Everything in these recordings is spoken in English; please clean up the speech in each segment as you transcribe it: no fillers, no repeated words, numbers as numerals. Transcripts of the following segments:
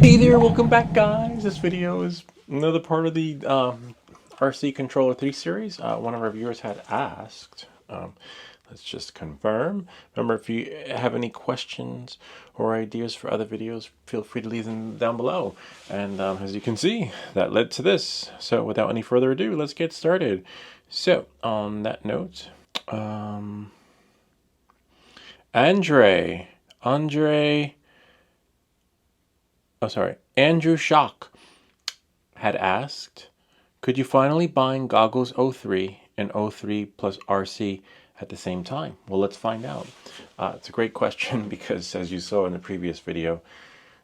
Hey there, welcome back guys. This video is another part of the RC Controller 3 series. One of our viewers had asked, let's just confirm. Remember, if you have any questions or ideas for other videos, feel free to leave them down below. And as you can see, that led to this. So without any further ado, let's get started. So on that note, Andre, Andrew Shock had asked, could you finally bind Goggles 03 and 03 plus RC at the same time? Well, let's find out. It's a great question because, as you saw in the previous video,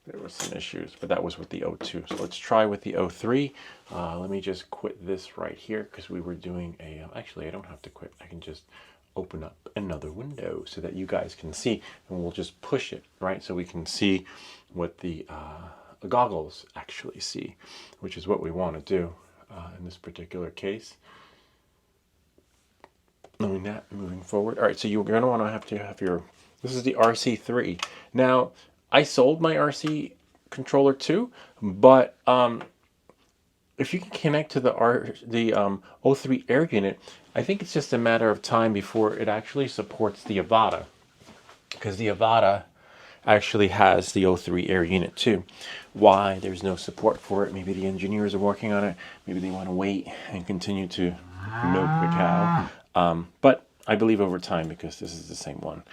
there were some issues, but that was with the 02. So let's try with the 03. Let me just quit this right here because we were doing a, actually I don't have to quit. I can just open up another window so that you guys can see, and we'll just push it, right? So we can see what the goggles actually see, which is what we want to do in this particular case. Knowing that, moving forward. All right, so you're going to want to have your, this is the RC3. Now, I sold my RC controller too, but if you can connect to the 03 air unit, I think it's just a matter of time before it actually supports the Avata, because the Avata actually has the 03 air unit too. Why there's no support for it? Maybe the engineers are working on it. Maybe they want to wait and continue to milk the cow. But I believe over time, because this is the same one.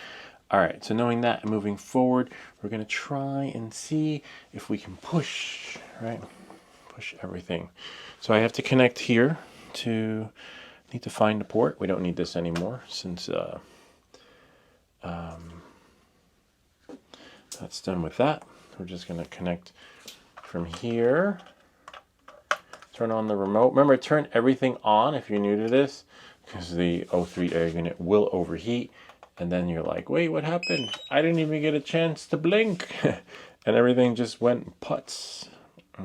All right, so knowing that, moving forward, we're going to try and see if we can push, right? Push everything. So I have to connect here to, need to find the port. We don't need this anymore since that's done with that. We're just going to connect from here. Turn on the remote. Remember, turn everything on if you're new to this, because the 03 air unit will overheat. And then you're like, wait, what happened? I didn't even get a chance to blink. And everything just went putz.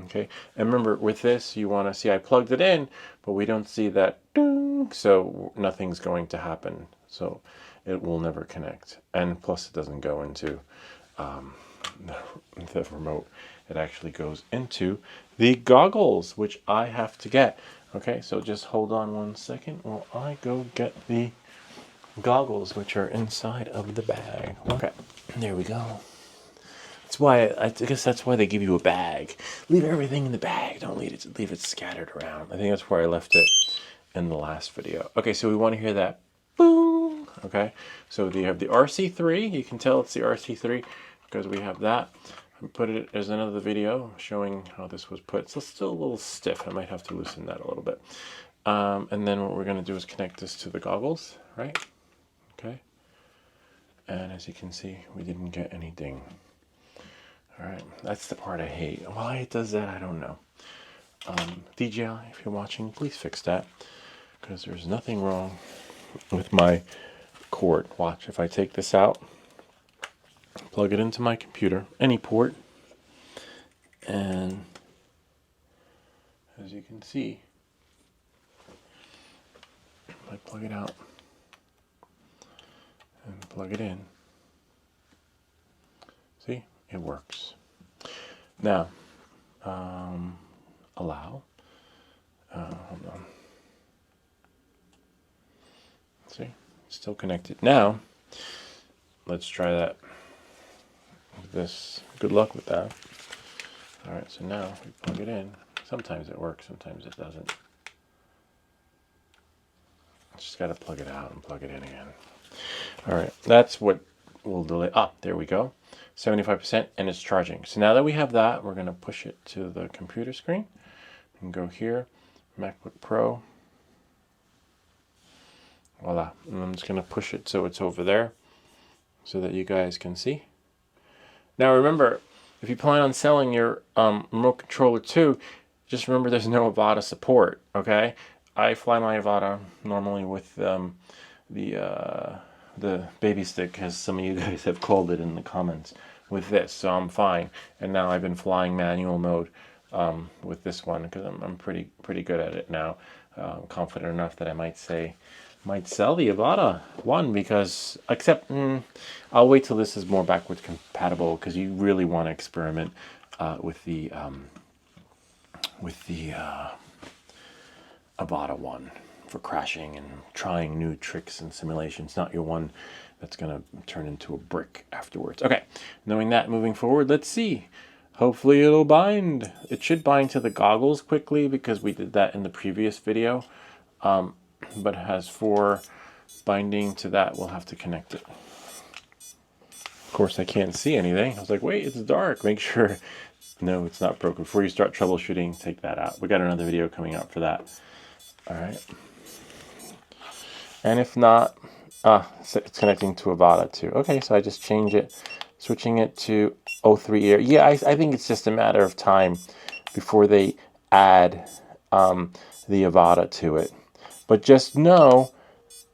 Okay. And remember, with this, you want to see I plugged it in, but we don't see that ding, so nothing's going to happen. So it will never connect. And plus, it doesn't go into the remote. It actually goes into the goggles, which I have to get. Okay, so just hold on one second while I go get the goggles, which are inside of the bag. Okay, there we go. That's why I guess that's why they give you a bag. Leave everything in the bag. Don't leave it scattered around. I think that's where I left it in the last video. Okay, so we want to hear that boom. Okay, so you have the RC3. You can tell it's the RC3 because we have that. I put it as another video showing how this was put. So it's still a little stiff. I might have to loosen that a little bit. And then what we're going to do is connect this to the goggles, right? Okay. And as you can see, we didn't get any ding. All right, that's the part I hate. Why it does that, I don't know. DJI, if you're watching, please fix that, because there's nothing wrong with my cord. Watch, if I take this out, plug it into my computer, any port, and as you can see, if I plug it out and plug it in, see, it works. Now, allow. Hold on. See, still connected. Now, let's try that with this. Good luck with that. All right, so now we plug it in. Sometimes it works, sometimes it doesn't. Just got to plug it out and plug it in again. All right, that's what will delay. Ah, there we go. 75%, and it's charging. So now that we have that, we're going to push it to the computer screen and go here, MacBook Pro. Voila. And I'm just going to push it so it's over there so that you guys can see. Now remember, if you plan on selling your remote controller too, just remember there's no Avata support, okay? I fly my Avata normally with the baby stick, as some of you guys have called it in the comments, with this, so I'm fine. And now I've been flying manual mode with this one because I'm pretty good at it now. Confident enough that I might sell the Avata one, because except I'll wait till this is more backwards compatible, because you really want to experiment Avata one for crashing and trying new tricks and simulations, not your one that's going to turn into a brick afterwards. Okay, knowing that, moving forward, let's see. Hopefully it'll bind. It should bind to the goggles quickly because we did that in the previous video. But as for binding to that, we'll have to connect it. Of course, I can't see anything. I was like, wait, it's dark. Make sure. No, it's not broken. Before you start troubleshooting, take that out. We got another video coming out for that. All right. And if not, it's connecting to Avata too. Okay, so I just change it, switching it to 03 Air. Yeah, I think it's just a matter of time before they add the Avata to it. But just know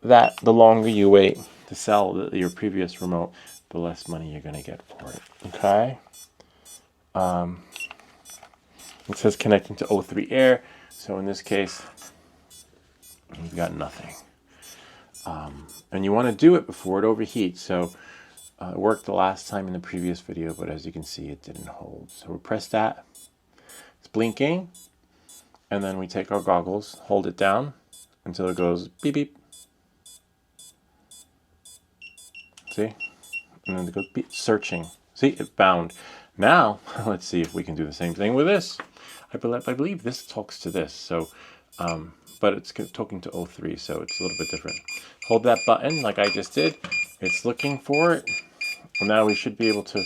that the longer you wait to sell your previous remote, the less money you're going to get for it. Okay? It says connecting to 03 Air. So in this case, you've got nothing. And you want to do it before it overheats. So it worked the last time in the previous video, but as you can see, it didn't hold. So we press that. It's blinking. And then we take our goggles, hold it down until it goes beep, beep. See? And then it goes beep, searching. See, it bound. Now, let's see if we can do the same thing with this. I believe this talks to this. So, but it's talking to 03, so it's a little bit different. Hold that button like I just did. It's looking for it. Now we should be able to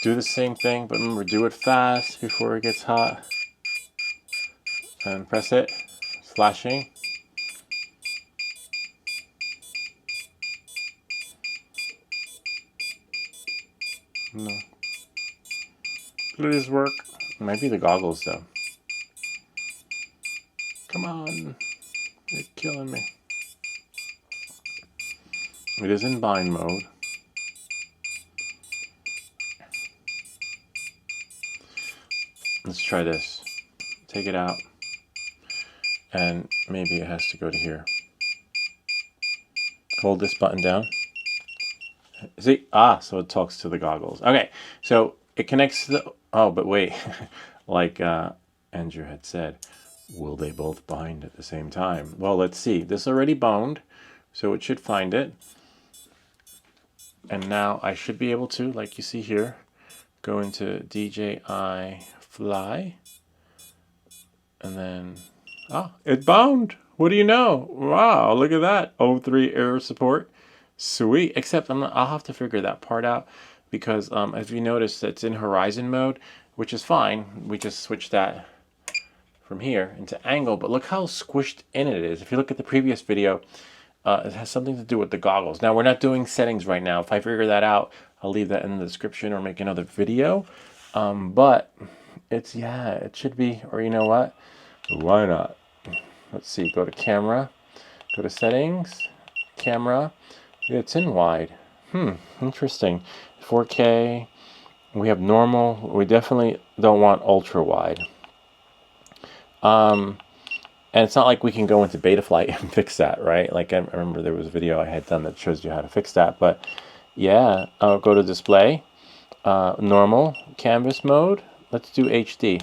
do the same thing, but remember, do it fast before it gets hot. And press it. It's flashing. No. Please work. It might be the goggles though. Come on. You're killing me. It is in bind mode. Let's try this. Take it out. And maybe it has to go to here. Hold this button down. See? So it talks to the goggles. Okay, so it connects to the... Oh, but wait. Like Andrew had said, will they both bind at the same time? Well, let's see. This already bound, so it should find it. And now I should be able to, like you see here, go into DJI Fly. And then... it bound. What do you know? Wow, look at that. 03 Air support. Sweet. Except I'll have to figure that part out because as you notice, it's in horizon mode, which is fine. We just switched that from here into angle, but look how squished in it is. If you look at the previous video, it has something to do with the goggles. Now, we're not doing settings right now. If I figure that out, I'll leave that in the description or make another video. But it's, yeah, it should be, or you know what? Why not? Let's see, go to camera, go to settings, camera. Yeah, it's in wide. Interesting. 4K. We have normal. We definitely don't want ultra wide. And it's not like we can go into Betaflight and fix that, right? Like I remember there was a video I had done that shows you how to fix that. But yeah, I'll go to display, normal, canvas mode. Let's do HD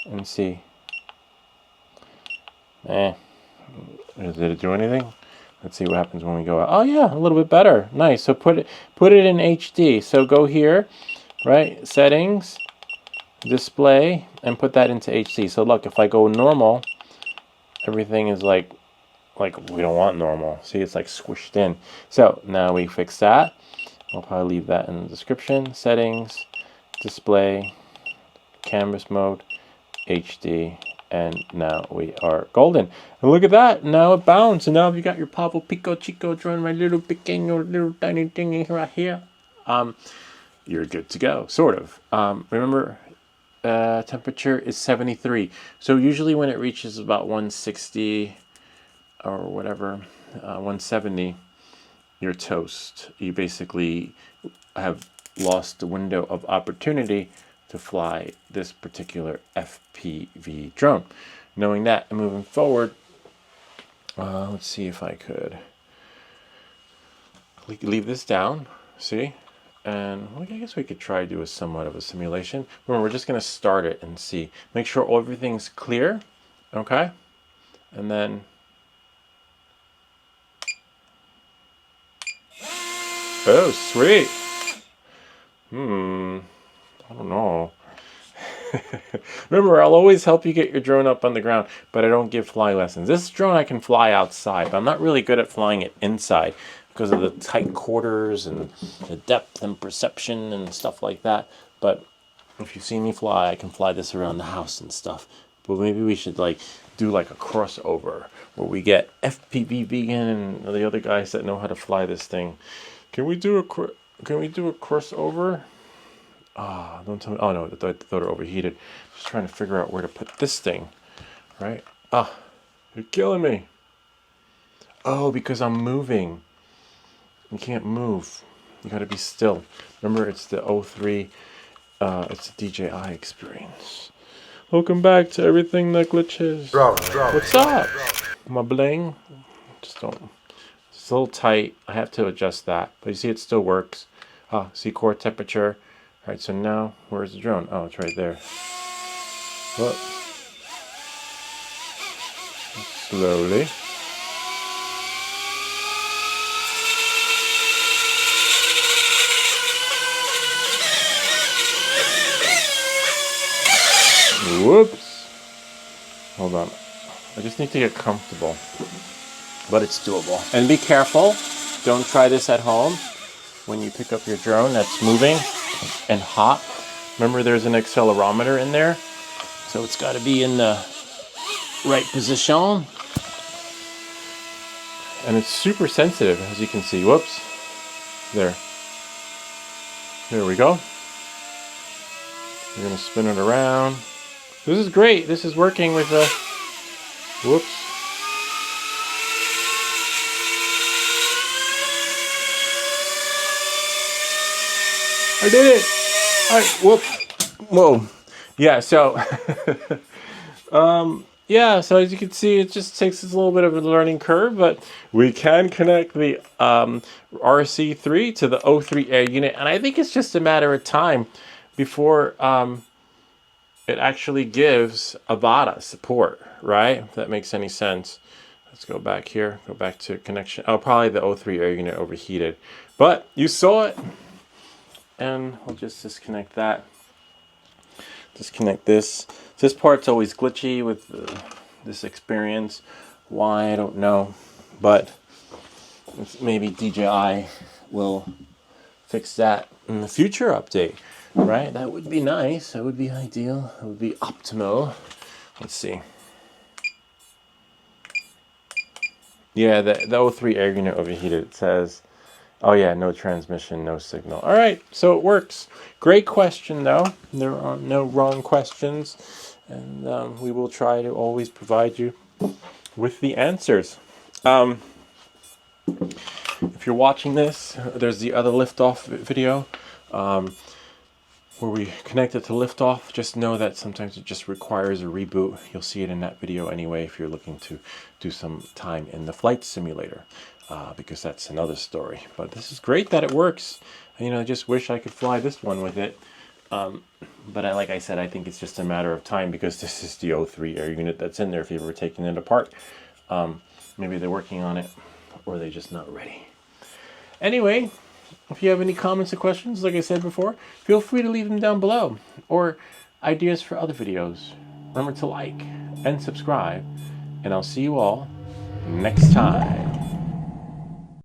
and see. Did it do anything? Let's see what happens when we go out. Oh yeah, a little bit better. Nice. So put it in HD. So go here, right? Settings, display, and put that into HD. So look, if I go normal, everything is like we don't want normal. See, it's like squished in. So now we fix that. I'll probably leave that in the description. Settings, display, canvas mode, HD. And now we are golden. And look at that. Now it bounds. And now you got your pavo, pico, chico drone, my little pequeño, little tiny thing right here. You're good to go, sort of. Remember, temperature is 73. So usually when it reaches about 160 or whatever, 170, you're toast. You basically have lost the window of opportunity to fly this particular FPV drone. Knowing that and moving forward, let's see if I could leave this down, see? And well, I guess we could try to do a somewhat of a simulation. Remember, we're just going to start it and see. Make sure everything's clear, okay? And then... Oh, sweet! I don't know. Remember, I'll always help you get your drone up on the ground, but I don't give fly lessons. This drone I can fly outside, but I'm not really good at flying it inside because of the tight quarters and the depth and perception and stuff like that. But if you see me fly, I can fly this around the house and stuff. But maybe we should do like a crossover where we get FPV vegan and the other guys that know how to fly this thing. Can we do a crossover? Ah, don't tell me. Oh no, I thought it overheated. Just trying to figure out where to put this thing. Right? Ah, you're killing me. Oh, because I'm moving. You can't move. You gotta be still. Remember, it's the 03. It's the DJI experience. Welcome back to everything that glitches. What's up? My bling. Just don't. It's a little tight. I have to adjust that. But you see, it still works. Ah, see core temperature. All right, so now, where's the drone? Oh, it's right there. Whoop. Slowly. Whoops. Hold on. I just need to get comfortable. But it's doable. And be careful. Don't try this at home. When you pick up your drone that's moving and hot, remember there's an accelerometer in there, so it's got to be in the right position, and it's super sensitive, as you can see. Whoops, there we go. We're gonna spin it around. This is great. This is working with the whoops. I did it! Whoop! Whoa! Yeah. So, yeah. So as you can see, it just takes us a little bit of a learning curve, but we can connect the RC3 to the 03 air unit, and I think it's just a matter of time before it actually gives Avata support, right? If that makes any sense. Let's go back here. Go back to connection. Oh, probably the 03 air unit overheated, but you saw it. And we'll just disconnect that. Disconnect this. This part's always glitchy with this experience. Why, I don't know. But maybe DJI will fix that in the future update, right? That would be nice. That would be ideal. That would be optimal. Let's see. Yeah, the 03 air unit overheated. It says... Oh yeah, no transmission, no signal. All right, so it works. Great question, though. There are no wrong questions, and we will try to always provide you with the answers. If you're watching this, there's the other liftoff video where we connect it to liftoff. Just know that sometimes it just requires a reboot. You'll see it in that video anyway if you're looking to do some time in the flight simulator. Because that's another story. But this is great that it works. You know, I just wish I could fly this one with it. But like I said, I think it's just a matter of time because this is the 03 air unit that's in there if you've ever taken it apart. Maybe they're working on it or they're just not ready. Anyway, if you have any comments or questions, like I said before, feel free to leave them down below. Or ideas for other videos. Remember to like and subscribe. And I'll see you all next time.